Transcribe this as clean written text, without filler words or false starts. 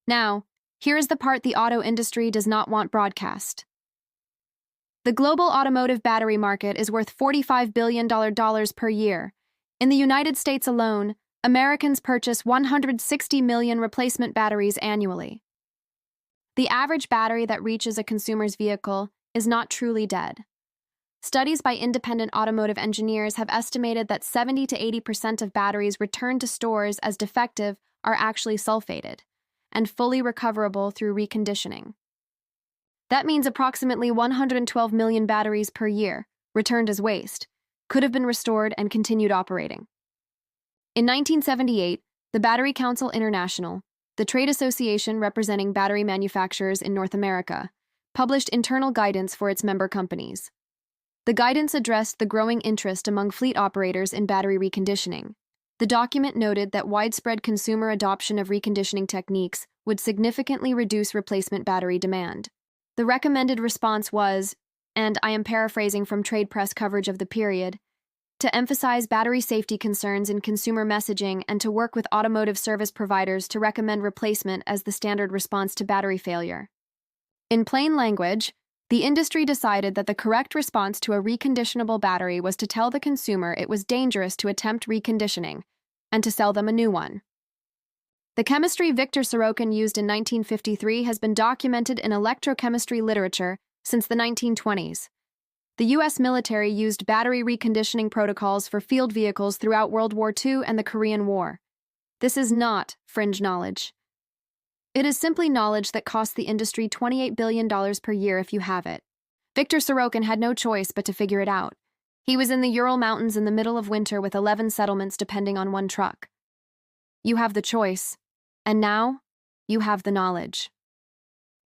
Now, here is the part the auto industry does not want broadcast. The global automotive battery market is worth $45 billion per year. In the United States alone, Americans purchase 160 million replacement batteries annually. The average battery that reaches a consumer's vehicle is not truly dead. Studies by independent automotive engineers have estimated that 70 to 80% of batteries returned to stores as defective are actually sulfated and fully recoverable through reconditioning. That means approximately 112 million batteries per year, returned as waste, could have been restored and continued operating. In 1978, the Battery Council International, the trade association representing battery manufacturers in North America, published internal guidance for its member companies. The guidance addressed the growing interest among fleet operators in battery reconditioning. The document noted that widespread consumer adoption of reconditioning techniques would significantly reduce replacement battery demand. The recommended response was, and I am paraphrasing from trade press coverage of the period, to emphasize battery safety concerns in consumer messaging and to work with automotive service providers to recommend replacement as the standard response to battery failure. In plain language, the industry decided that the correct response to a reconditionable battery was to tell the consumer it was dangerous to attempt reconditioning and to sell them a new one. The chemistry Viktor Sorokin used in 1953 has been documented in electrochemistry literature since the 1920s. The U.S. military used battery reconditioning protocols for field vehicles throughout World War II and the Korean War. This is not fringe knowledge. It is simply knowledge that costs the industry $28 billion per year if you have it. Viktor Sorokin had no choice but to figure it out. He was in the Ural Mountains in the middle of winter with 11 settlements depending on one truck. You have the choice, and now you have the knowledge.